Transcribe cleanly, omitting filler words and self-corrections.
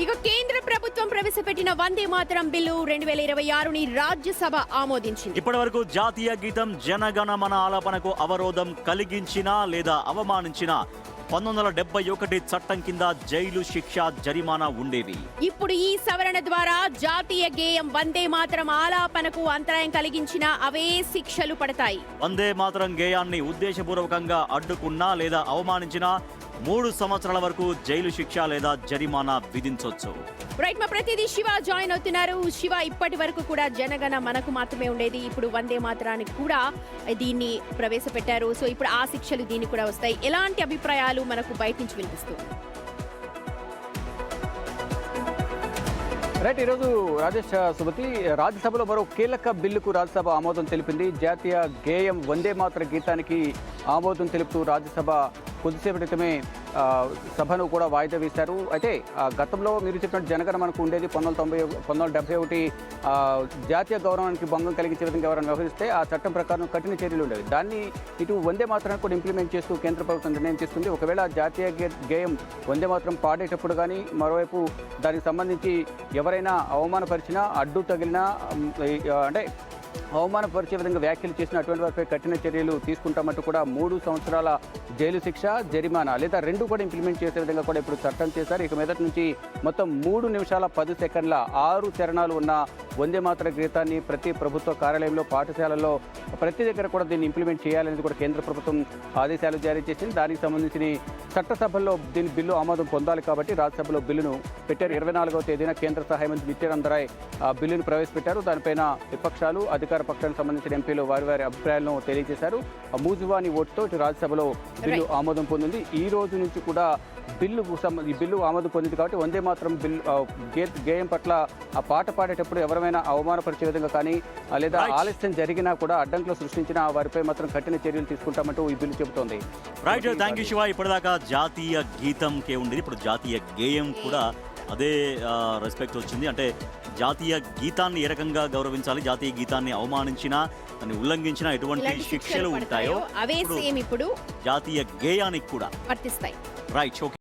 ఇక కేంద్ర ప్రభుత్వం ప్రవేశపెట్టిన వందే మాతరం బిల్లు 2026ని రాజ్యసభ ఆమోదించింది. ఇప్పటివరకు జాతీయ గీతం జనగణమన ఆలాపనకు అవరోధం కలిగించినా లేదా అవమానించినా 1971 చట్టం కింద జైలు శిక్ష జరిమానా ఉండేవి. ఇప్పుడు ఈ సవరణ ద్వారా జాతీయ గేయం వందే మాతరం ఆలాపనకు అంతరాయం కలిగించిన అవే శిక్షలు పడతాయి. వందే మాతరం గేయాన్ని ఉద్దేశపూర్వకంగా అడ్డుకున్నా లేదా అవమానించినా 3 సంవత్సరాల వరకు జైలు శిక్ష లేదా జరిమానా విధించవచ్చు. రైట్, మా ప్రతిదీ శివ జాయిన్ అవుతున్నారు. శివ, ఇప్పటి వరకు కూడా జనగణ మనకు మాత్రమే ఉండేది. ఇప్పుడు వందే మాతరానికి కూడా దీన్ని ప్రవేశపెట్టారు. సో ఇప్పుడు ఆ శిక్షలు దీనికి కూడా వస్తాయి. ఎలాంటి అభిప్రాయాలు మనకు బయట నుంచి వినిపిస్తుంది? రైట్, ఈరోజు రాజేష్ సుమతి, రాజ్యసభలో మరో కీలక బిల్లుకు రాజ్యసభ ఆమోదం తెలిపింది. జాతీయ గేయం వందే మాతర గీతానికి ఆమోదం తెలుపుతూ రాజ్యసభ కొద్దిసేపటి క్రితమే సభను కూడా వాయిదా వేశారు. అయితే గతంలో మీరు చెప్పినట్టు జనగణ మనకు ఉండేది 1971 జాతీయ గౌరవానికి భంగం కలిగించే విధంగా ఎవరైనా వ్యవహరిస్తే ఆ చట్టం ప్రకారం కఠిన చర్యలు ఉండేవి. దాన్ని ఇటు వందే మాతరాన్ని కూడా ఇంప్లిమెంట్ చేస్తూ కేంద్ర ప్రభుత్వం నిర్ణయం తీసుకుంది. ఒకవేళ జాతీయ గేయం వందే మాతరం పాడేటప్పుడు కానీ మరోవైపు దానికి సంబంధించి ఎవరైనా అవమానపరిచినా, అడ్డు తగిలినా, అంటే అవమానపరిచే విధంగా వ్యాఖ్యలు చేసిన అటువంటి వారిపై కఠిన చర్యలు తీసుకుంటామంటూ కూడా 3 సంవత్సరాల జైలు శిక్ష, జరిమానా లేదా 2 కూడా ఇంప్లిమెంట్ చేసే విధంగా కూడా ఇప్పుడు చట్టం చేశారు. ఇక మీదటి నుంచి మొత్తం 3 నిమిషాల 10 సెకండ్ల 6 చరణాలు ఉన్న వందే మాతర గీతాన్ని ప్రతి ప్రభుత్వ కార్యాలయంలో, పాఠశాలల్లో ప్రతి దగ్గర కూడా దీన్ని ఇంప్లిమెంట్ చేయాలనేది కూడా కేంద్ర ప్రభుత్వం ఆదేశాలు జారీ చేసింది. దానికి సంబంధించి చట్టసభల్లో దీని బిల్లు ఆమోదం పొందాలి కాబట్టి రాజ్యసభలో బిల్లును పెట్టారు. 24వ తేదీన కేంద్ర సహాయ మంత్రి నిత్యానంద రాయ్ బిల్లును ప్రవేశపెట్టారు. దానిపైన విపక్షాలు, అధికార పక్షానికి సంబంధించిన ఎంపీలు వారి అభిప్రాయాలను తెలియజేశారు. మూజువాని ఓటుతో రాజ్యసభలో బిల్లు ఆమోదం పొందింది. ఈ రోజు నుంచి కూడా బిల్లు ఆమోదం పొందింది కాబట్టి వందే మాత్రం గేయం పట్ల ఆ పాట పాడేటప్పుడు ఎవరైనా అవమానపరిచే విధంగా కానీ లేదా ఆలస్యం జరిగినా కూడా అడ్డంకులు సృష్టించిన వారిపై మాత్రం కఠిన చర్యలు తీసుకుంటామంటూ ఈ బిల్లు చెబుతోంది. Right, thank you Shiva. ఇప్పటిదాకా జాతీయ గీతంకే ఉండేది, ఇప్పుడు జాతీయ గేయం కూడా అదే రెస్పెక్ట్ వచ్చింది. అంటే జాతీయ గీతాన్ని ఏ రకంగా గౌరవించాలి, జాతీయ గీతాన్ని అవమానించినా, దాన్ని ఉల్లంఘించినా ఎటువంటి శిక్షలు ఉంటాయో అవే సేమ్ ఇప్పుడు జాతీయ గేయానికి కూడా వర్తిస్తాయి. Right, okay.